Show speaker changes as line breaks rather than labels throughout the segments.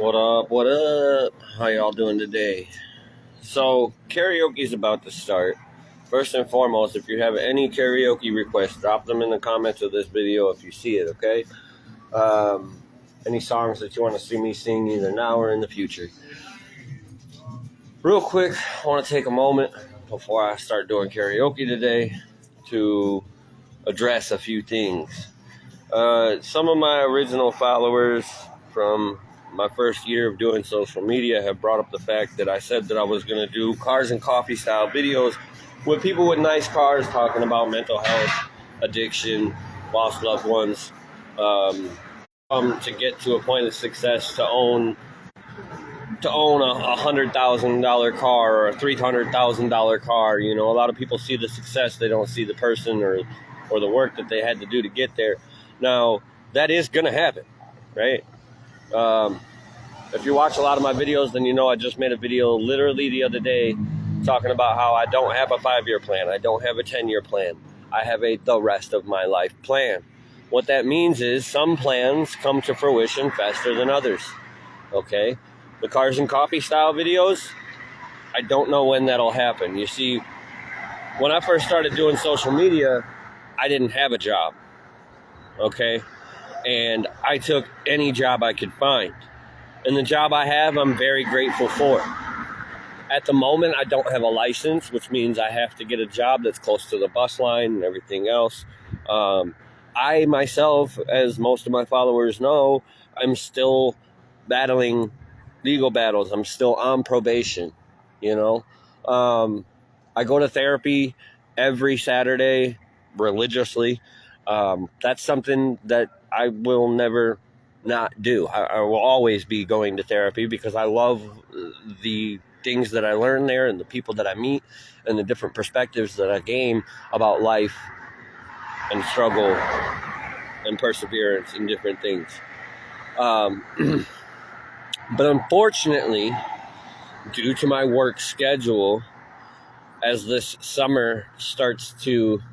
What up? What up? How y'all doing today? So, karaoke is about to start. First and foremost, if you have any karaoke requests, drop them in the comments of this video if you see it, okay? Any songs that you want to see me sing either now or in the future. Real quick, I want to take a moment before I start doing karaoke today to address a few things. Some of my original followers from my first year of doing social media have brought up the fact that I said that I was going to do cars and coffee style videos with people with nice cars talking about mental health, addiction, lost loved ones, to get to a point of success to own a $100,000 car or a $300,000 car. You know, a lot of people see the success, they don't see the person or the work that they had to do to get there. Now, that is going to happen, right? If you watch a lot of my videos, then you know I just made a video literally the other day talking about how I don't have a 5-year plan. I don't have a 10-year plan. I have the rest of my life plan. What that means is some plans come to fruition faster than others, okay? The cars and coffee style videos, I don't know when that'll happen. You see, when I first started doing social media, I didn't have a job, okay? And I took any job I could find. And the job I have, I'm very grateful for. At the moment, I don't have a license, which means I have to get a job that's close to the bus line and everything else. I myself, as most of my followers know, I'm still battling legal battles. I'm still on probation, you know. I go to therapy every Saturday religiously. That's something that I will never not do. I will always be going to therapy because I love the things that I learn there and the people that I meet and the different perspectives that I gain about life and struggle and perseverance and different things. But unfortunately, due to my work schedule, as this summer starts to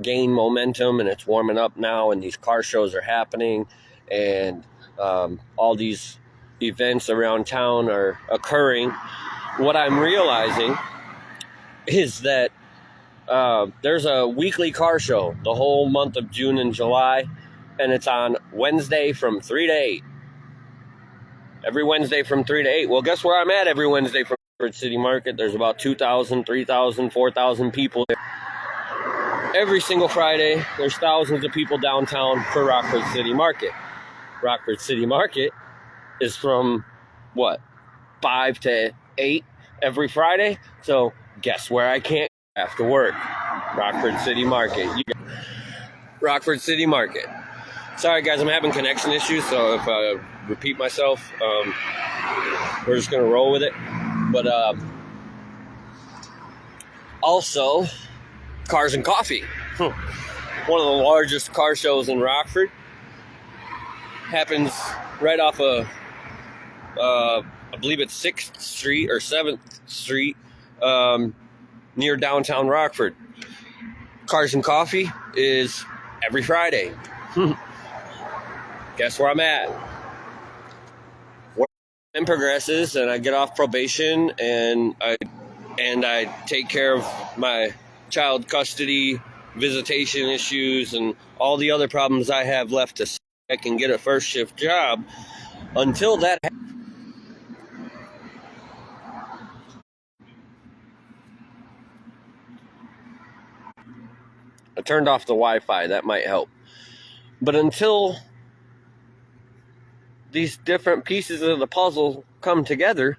gain momentum and it's warming up now and these car shows are happening and all these events around town are occurring, what I'm realizing is that there's a weekly car show the whole month of June and July, and it's on Wednesday from 3 to 8. Every Wednesday from 3 to 8. Well, guess where I'm at every Wednesday from Rockford City Market? There's about 2,000, 3,000, 4,000 people there. Every single Friday, there's thousands of people downtown for Rockford City Market. Rockford City Market is from, 5 to 8 every Friday? So guess where I can't after work? Rockford City Market. Rockford City Market. Sorry, guys, I'm having connection issues, so if I repeat myself, we're just going to roll with it. But also, Cars and Coffee. One of the largest car shows in Rockford. Happens right off of, I believe it's 6th Street or 7th Street, near downtown Rockford. Cars and Coffee is every Friday. Guess where I'm at? When time progresses and I get off probation and I take care of my child custody, visitation issues, and all the other problems I have left to see, I can get a first shift job. Until that I turned off the Wi-Fi. That might help. But until these different pieces of the puzzle come together,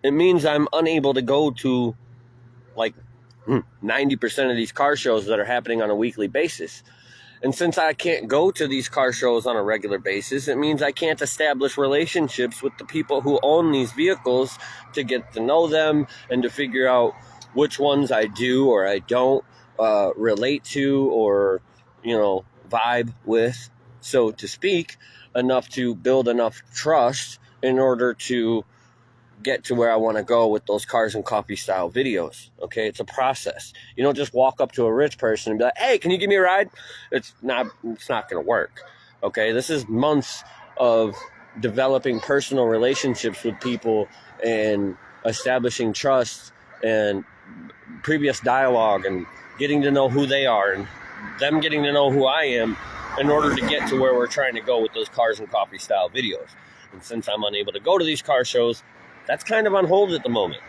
it means I'm unable to go to like 90% of these car shows that are happening on a weekly basis. And since I can't go to these car shows on a regular basis, it means I can't establish relationships with the people who own these vehicles to get to know them and to figure out which ones I do or I don't relate to or, vibe with, so to speak, enough to build enough trust in order to get to where I want to go with those cars and coffee style videos. Okay, it's a process. You don't just walk up to a rich person and be like, "Hey, can you give me a ride?" It's not going to work. Okay, this is months of developing personal relationships with people and establishing trust and previous dialogue and getting to know who they are and them getting to know who I am in order to get to where we're trying to go with those Cars and Coffee style videos. And since I'm unable to go to these car shows, that's kind of on hold at the moment.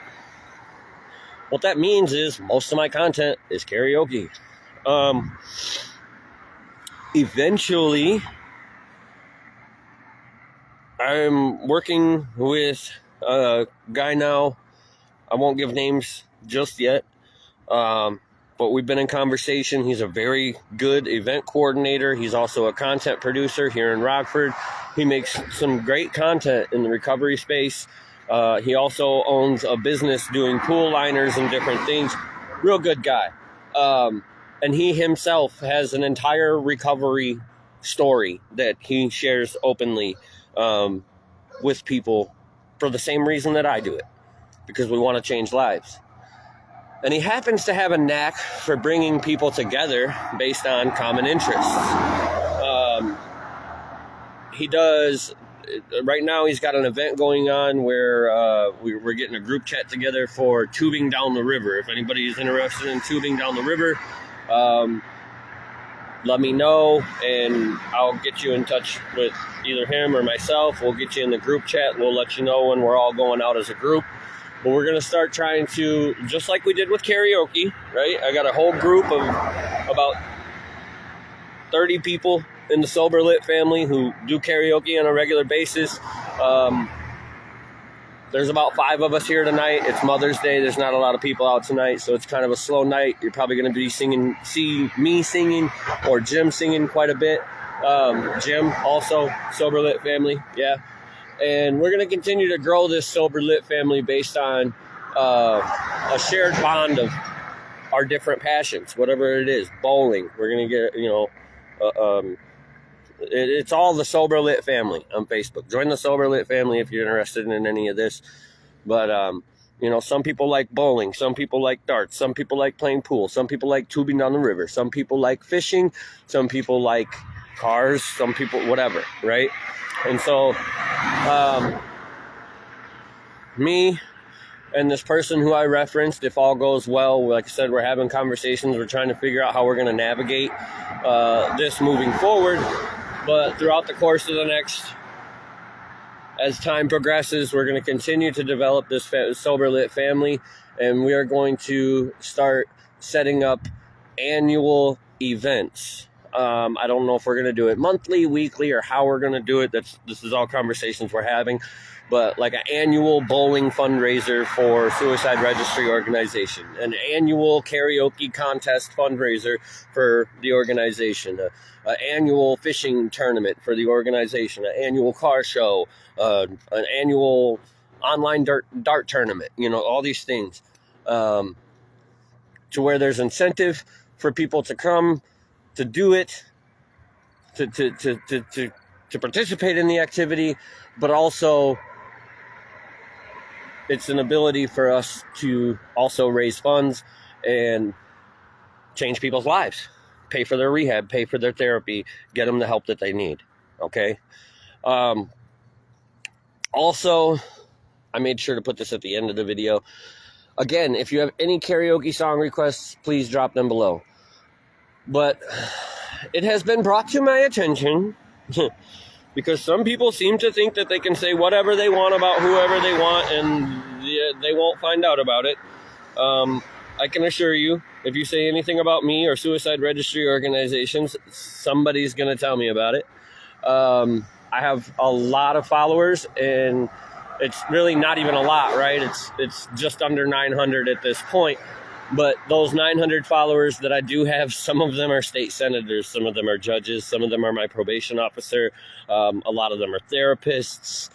What that means is most of my content is karaoke. Eventually, I'm working with a guy now. I won't give names just yet, but we've been in conversation. He's a very good event coordinator. He's also a content producer here in Rockford. He makes some great content in the recovery space. He also owns a business doing pool liners and different things. Real good guy. And he himself has an entire recovery story that he shares openly with people for the same reason that I do it, because we want to change lives. And he happens to have a knack for bringing people together based on common interests. He does, right now he's got an event going on where we're getting a group chat together for tubing down the river. If anybody is interested in tubing down the river, let me know, and I'll get you in touch with either him or myself. We'll get you in the group chat. We'll let you know when we're all going out as a group. But we're going to start trying to, just like we did with karaoke, right? I got a whole group of about 30 people in the Sober Lit family who do karaoke on a regular basis. There's about 5 of us here tonight. It's Mother's Day. There's not a lot of people out tonight, so it's kind of a slow night. You're probably going to be see me singing or Jim singing quite a bit. Jim, also, Sober Lit family, yeah. And we're going to continue to grow this Sober Lit family based on a shared bond of our different passions, whatever it is. Bowling, we're going to get, it's all the Sober Lit family on Facebook. Join the Sober Lit family if you're interested in any of this. But, some people like bowling. Some people like darts. Some people like playing pool. Some people like tubing down the river. Some people like fishing. Some people like cars. Some people, whatever, right? And so, me and this person who I referenced, if all goes well, like I said, we're having conversations. We're trying to figure out how we're going to navigate this moving forward. But throughout the course of the next, as time progresses, we're going to continue to develop this Sober Lit family, and we are going to start setting up annual events. I don't know if we're going to do it monthly, weekly, or how we're going to do it. This is all conversations we're having. But like an annual bowling fundraiser for Suicide Registry Organization, an annual karaoke contest fundraiser for the organization, an annual fishing tournament for the organization, an annual car show, an annual online dart tournament, all these things, to where there's incentive for people to come, to do it, to participate in the activity, but also it's an ability for us to also raise funds and change people's lives, pay for their rehab, pay for their therapy, get them the help that they need, okay? Also, I made sure to put this at the end of the video. Again, if you have any karaoke song requests, please drop them below. But it has been brought to my attention because some people seem to think that they can say whatever they want about whoever they want and they won't find out about it. I can assure you, if you say anything about me or Suicide Registry organizations, somebody's going to tell me about it. I have a lot of followers, and it's really not even a lot, right? It's just under 900 at this point. But those 900 followers that I do have, some of them are state senators, some of them are judges, some of them are my probation officer, a lot of them are therapists,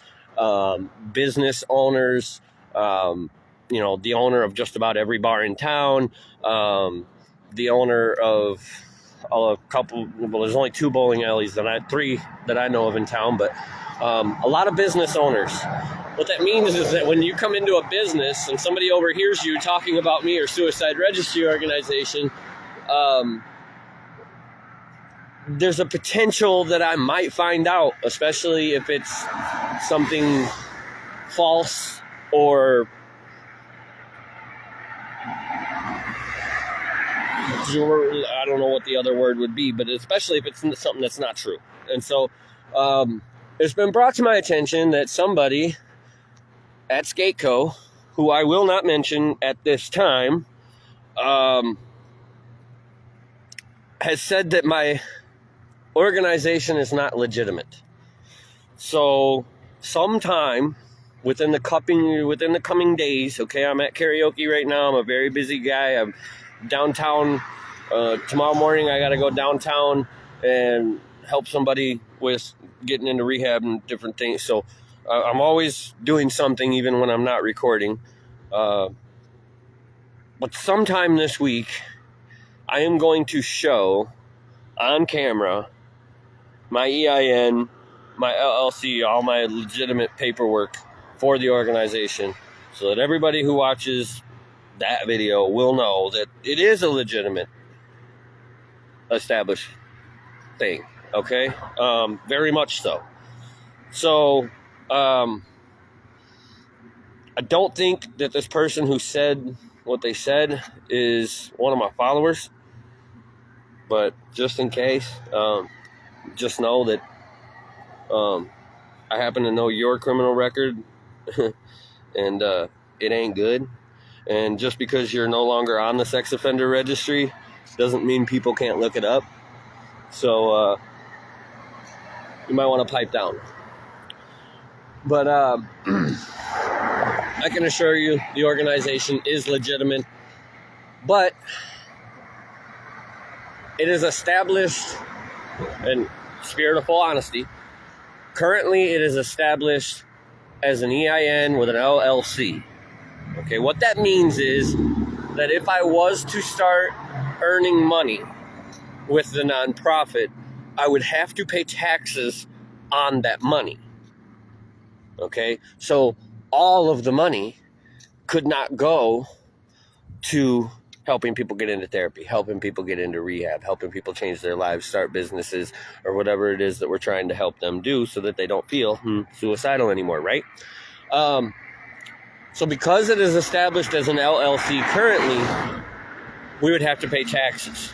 business owners, the owner of just about every bar in town, the owner of a couple, well, there's only 2 bowling alleys, 3 that I know of in town, but a lot of business owners. What that means is that when you come into a business and somebody overhears you talking about me or Suicide Registry Organization, there's a potential that I might find out, especially if it's something false or I don't know what the other word would be, but especially if it's something that's not true. And so it's been brought to my attention that somebody at Skateco, who I will not mention at this time, has said that my organization is not legitimate. So sometime within the coming days, okay, I'm at karaoke right now. I'm a very busy guy. I'm downtown. Tomorrow morning I got to go downtown and help somebody with getting into rehab and different things. So I'm always doing something even when I'm not recording. But sometime this week, I am going to show on camera my EIN, my LLC, all my legitimate paperwork for the organization, so that everybody who watches that video will know that it is a legitimate established thing. Okay? Very much so. So, I don't think that this person who said what they said is one of my followers, but just in case, just know that I happen to know your criminal record, and it ain't good. And just because you're no longer on the sex offender registry doesn't mean people can't look it up. So you might want to pipe down. But I can assure you the organization is legitimate, but it is established, in spirit of full honesty, currently it is established as an EIN with an LLC. Okay, what that means is that if I was to start earning money with the nonprofit, I would have to pay taxes on that money. Okay, so all of the money could not go to helping people get into therapy, helping people get into rehab, helping people change their lives, start businesses, or whatever it is that we're trying to help them do so that they don't feel suicidal anymore, right? So because it is established as an LLC currently, we would have to pay taxes.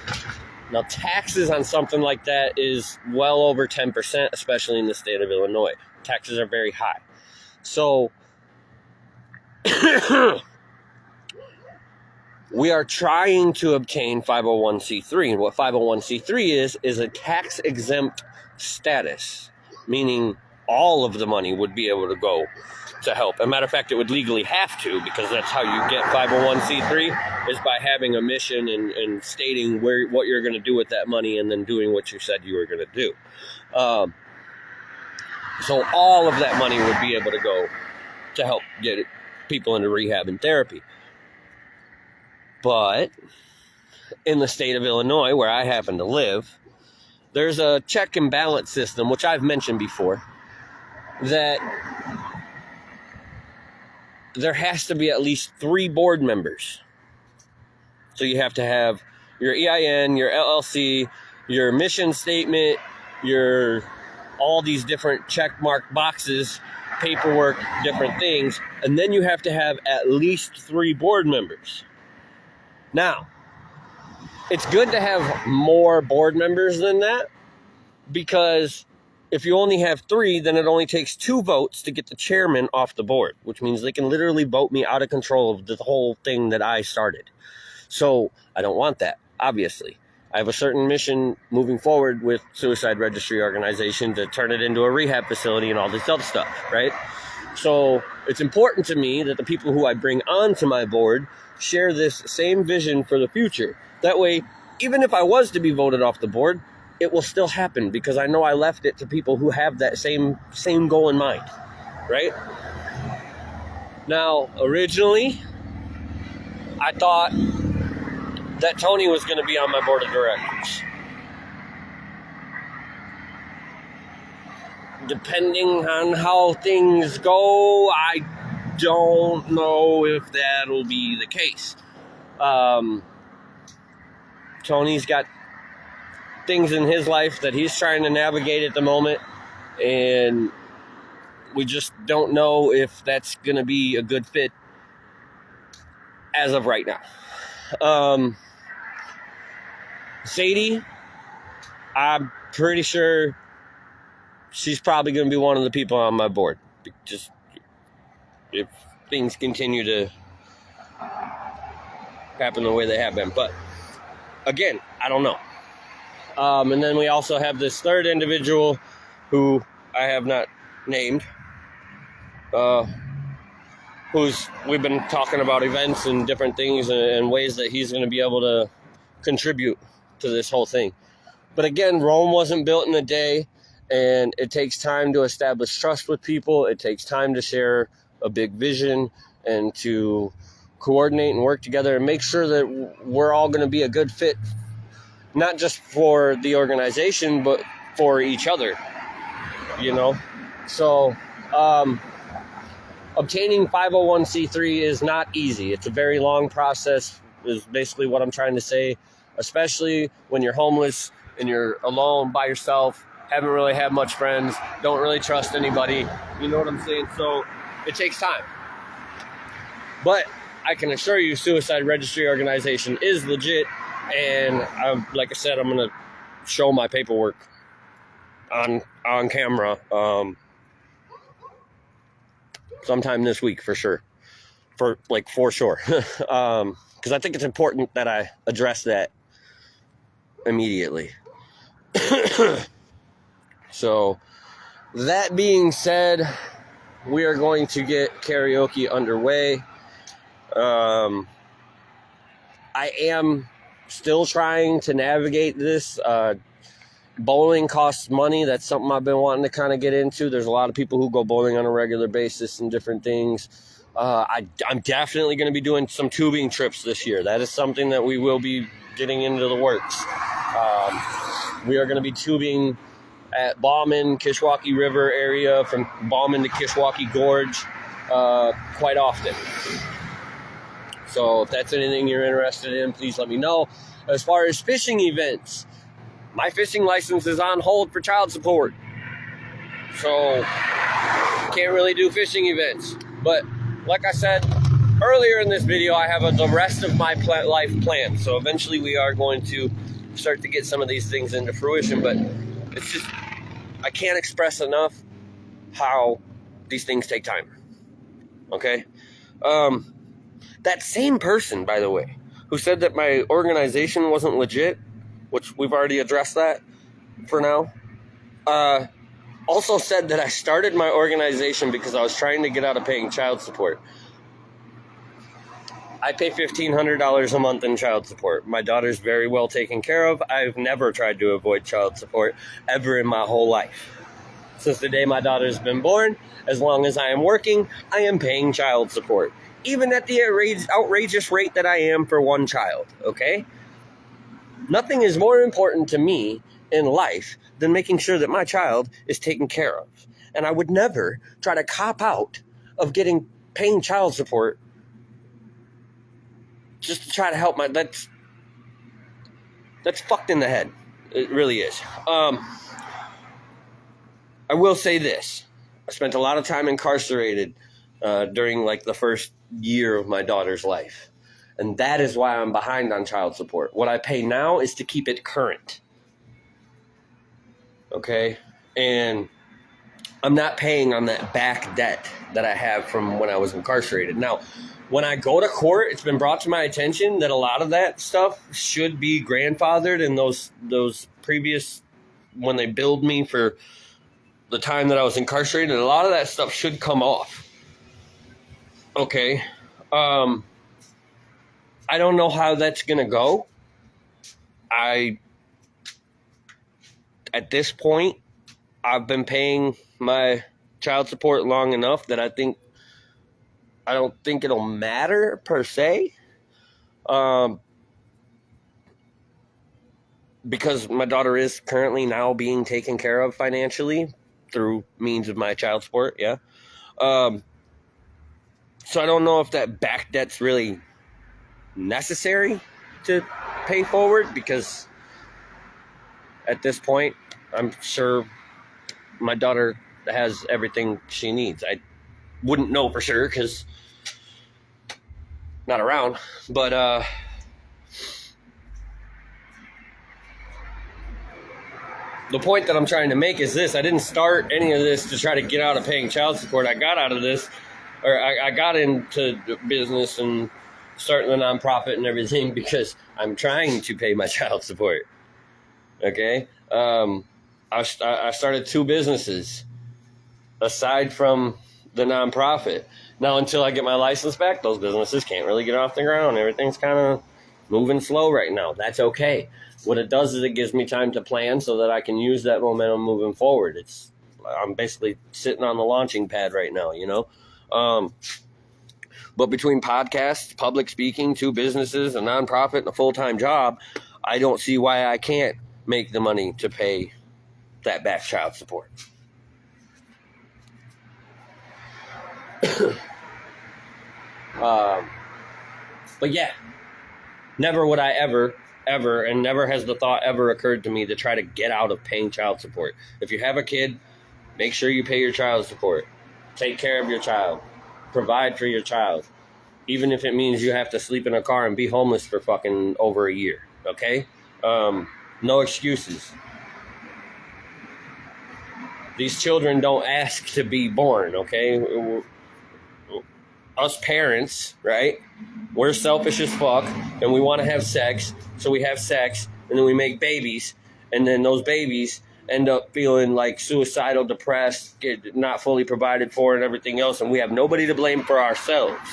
Now, taxes on something like that is well over 10%, especially in the state of Illinois. Taxes are very high. So we are trying to obtain 501c3. And what 501c3 is a tax-exempt status, meaning all of the money would be able to go to help. As a matter of fact, it would legally have to, because that's how you get 501c3, is by having a mission and stating what you're going to do with that money and then doing what you said you were going to do. So all of that money would be able to go to help get people into rehab and therapy. But in the state of Illinois, where I happen to live, there's a check and balance system, which I've mentioned before, that there has to be at least 3 board members. So you have to have your EIN, your LLC, your mission statement, your all these different check mark boxes, paperwork, different things, and then you have to have at least 3 board members. Now, it's good to have more board members than that, because if you only have 3, then it only takes 2 votes to get the chairman off the board, which means they can literally vote me out of control of the whole thing that I started. So I don't want that, obviously. I have a certain mission moving forward with Suicide Registry Organization to turn it into a rehab facility and all this other stuff, right? So it's important to me that the people who I bring onto my board share this same vision for the future. That way, even if I was to be voted off the board, it will still happen, because I know I left it to people who have that same goal in mind, right? Now, originally, I thought that Tony was going to be on my board of directors. Depending on how things go, I don't know if that'll be the case. Tony's got things in his life that he's trying to navigate at the moment, and We just don't know if that's going to be a good fit as of right now. Sadie, I'm pretty sure she's probably going to be one of the people on my board. Just if things continue to happen the way they have been. But again, I don't know. And then we also have this third individual who I have not named, we've been talking about events and different things and ways that he's going to be able to contribute to this whole thing. But again, Rome wasn't built in a day, and it takes time to establish trust with people. It takes time to share a big vision and to coordinate and work together and make sure that we're all going to be a good fit, not just for the organization, but for each other, you know? So, obtaining 501c3 is not easy. It's a very long process, is basically what I'm trying to say, especially when you're homeless and you're alone by yourself, haven't really had much friends, don't really trust anybody, you know what I'm saying? So it takes time. But I can assure you, Suicide Registry Organization is legit, and like I said, I'm going to show my paperwork on camera sometime this week for sure. For sure. Because I think it's important that I address that immediately. So, that being said, we are going to get karaoke underway. I am still trying to navigate this. Bowling costs money. That's something I've been wanting to kind of get into. There's a lot of people who go bowling on a regular basis and different things. I'm definitely going to be doing some tubing trips this year. That is something that we will be getting into the works. We are going to be tubing at Bauman, Kishwaukee River area, from Bauman to Kishwaukee Gorge quite often. So if that's anything you're interested in, please let me know. As far as fishing events, my fishing license is on hold for child support. So can't really do fishing events. But like I said earlier in this video, I have the rest of my life planned. So eventually we are going to start to get some of these things into fruition. But it's just, I can't express enough how these things take time. Okay? That same person, by the way, who said that my organization wasn't legit, which we've already addressed that for now, also said that I started my organization because I was trying to get out of paying child support. I pay $1,500 a month in child support. My daughter's very well taken care of. I've never tried to avoid child support ever in my whole life. Since the day my daughter's been born, as long as I am working, I am paying child support. Even at the outrageous rate that I am for one child, okay? Nothing is more important to me in life than making sure that my child is taken care of. And I would never try to cop out of paying child support just to try to help that's fucked in the head. It really is. I will say this. I spent a lot of time incarcerated during the first year of my daughter's life. And that is why I'm behind on child support. What I pay now is to keep it current. Okay? And I'm not paying on that back debt that I have from when I was incarcerated. Now, when I go to court, it's been brought to my attention that a lot of that stuff should be grandfathered in those previous, when they billed me for the time that I was incarcerated, a lot of that stuff should come off. Okay? I don't know how that's going to go. At this point, I've been paying my child support long enough that I don't think it'll matter per se. Because my daughter is currently now being taken care of financially through means of my child support, yeah. So I don't know if that back debt's really necessary to pay forward, because at this point, I'm sure my daughter has everything she needs. I wouldn't know for sure because not around, but the point that I'm trying to make is this: I didn't start any of this to try to get out of paying child support. I got out of this, or I got into business and starting a nonprofit and everything because I'm trying to pay my child support. Okay, I started 2 businesses aside from the nonprofit. Now, until I get my license back, those businesses can't really get off the ground. Everything's kind of moving slow right now. That's okay. What it does is it gives me time to plan so that I can use that momentum moving forward. I'm basically sitting on the launching pad right now, you know. But between podcasts, public speaking, 2 businesses, a nonprofit, and a full-time job, I don't see why I can't make the money to pay that back child support. But yeah, never would I ever, and never has the thought ever occurred to me to try to get out of paying child support. If you have a kid, make sure you pay your child support. Take care of your child. Provide for your child. Even if it means you have to sleep in a car and be homeless for fucking over a year. Okay? No excuses. These children don't ask to be born, okay? Us parents, right? We're selfish as fuck, and we want to have sex, so we have sex, and then we make babies, and then those babies end up feeling like suicidal, depressed, not fully provided for, and everything else, and we have nobody to blame for ourselves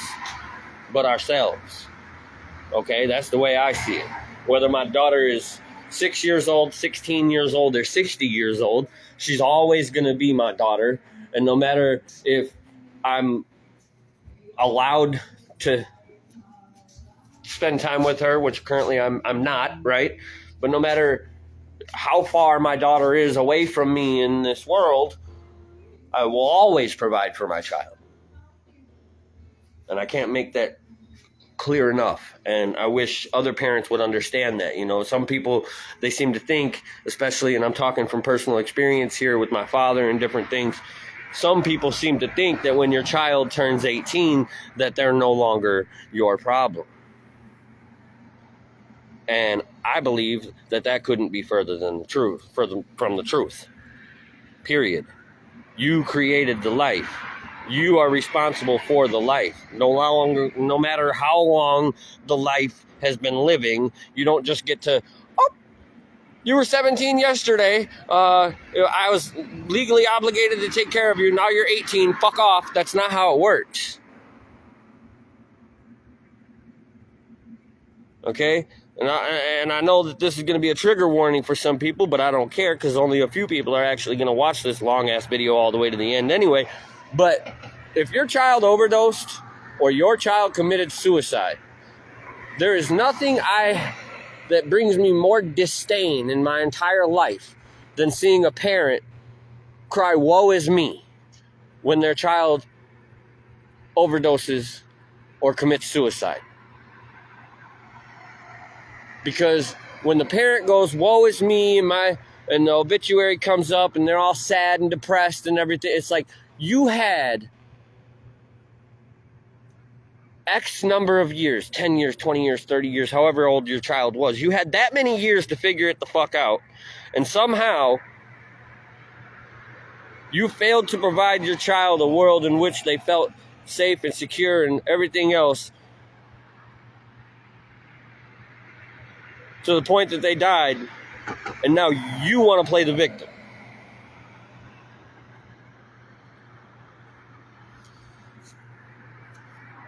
but ourselves. Okay, that's the way I see it. Whether my daughter is 6 years old, 16 years old, or 60 years old, she's always going to be my daughter, and no matter if I'm allowed to spend time with her, which currently I'm not, right? But no matter how far my daughter is away from me in this world, I will always provide for my child. And I can't make that clear enough. And I wish other parents would understand that. You know, some people, they seem to think, especially, and I'm talking from personal experience here with my father and different things, some people seem to think that when your child turns 18, that they're no longer your problem. And I believe that that couldn't be further than the truth, from the truth. Period. You created the life. You are responsible for the life. No matter how long the life has been living, you don't just get to, you were 17 yesterday. I was legally obligated to take care of you. Now you're 18. Fuck off. That's not how it works. Okay? And I know that this is going to be a trigger warning for some people, but I don't care because only a few people are actually going to watch this long-ass video all the way to the end anyway. But if your child overdosed or your child committed suicide, there is nothing that brings me more disdain in my entire life than seeing a parent cry, woe is me, when their child overdoses or commits suicide. Because when the parent goes, woe is me, and the obituary comes up and they're all sad and depressed and everything, it's like, you had X number of years, 10 years, 20 years, 30 years, however old your child was. You had that many years to figure it the fuck out. And somehow, you failed to provide your child a world in which they felt safe and secure and everything else, to the point that they died, and now you want to play the victim.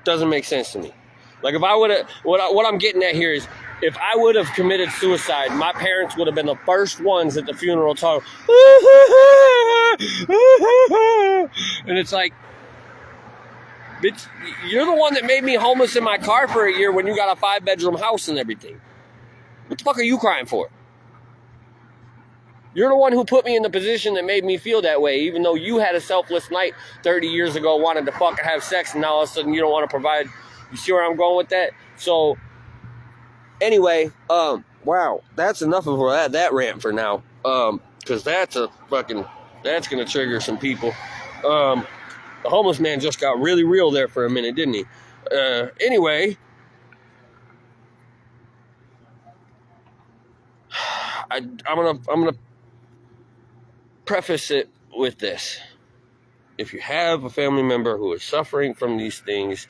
Doesn't make sense to me. Like, if I would have, what I'm getting at here is, if I would have committed suicide, my parents would have been the first ones at the funeral talking, and it's like, bitch, you're the one that made me homeless in my car for a year when you got a 5-bedroom house and everything. What the fuck are you crying for? You're the one who put me in the position that made me feel that way, even though you had a selfless night 30 years ago, wanted to fucking have sex, and now all of a sudden you don't want to provide. You see where I'm going with that? So, anyway, wow, that's enough of that rant for now. Because that's a fucking That's going to trigger some people. The homeless man just got really real there for a minute, didn't he? Anyway, I'm gonna preface it with this. If you have a family member who is suffering from these things,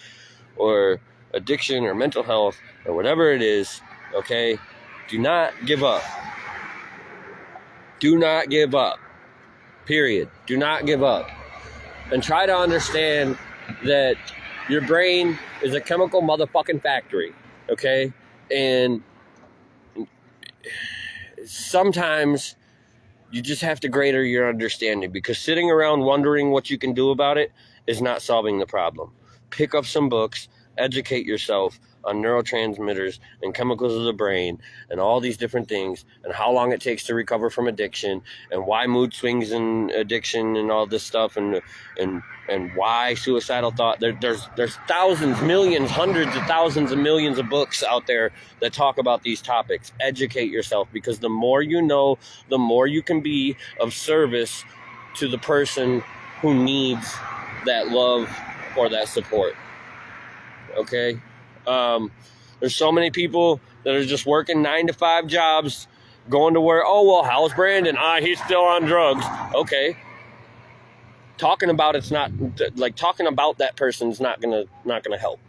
or addiction, or mental health, or whatever it is, okay, do not give up. Do not give up. Period. Do not give up. And try to understand that your brain is a chemical motherfucking factory, okay? And sometimes you just have to greater your understanding, because sitting around wondering what you can do about it is not solving the problem. Pick up some books, educate yourself on neurotransmitters and chemicals of the brain and all these different things, and how long it takes to recover from addiction, and why mood swings and addiction and all this stuff, and why suicidal thought. There's thousands, millions, hundreds of thousands of millions of books out there that talk about these topics. Educate yourself, because the more you know, the more you can be of service to the person who needs that love or that support. Okay? There's so many people that are just working 9-to-5 jobs, going to work. Oh, well, how's Brandon? He's still on drugs. Okay. Talking about that person's not gonna help.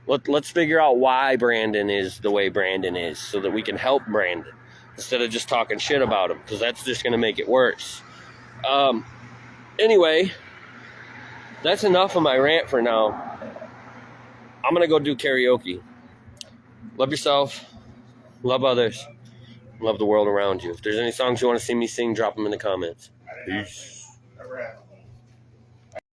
Let's figure out why Brandon is the way Brandon is, so that we can help Brandon instead of just talking shit about him, because that's just gonna make it worse. Anyway, that's enough of my rant for now. I'm going to go do karaoke. Love yourself. Love others. Love the world around you. If there's any songs you want to see me sing, drop them in the comments. Peace.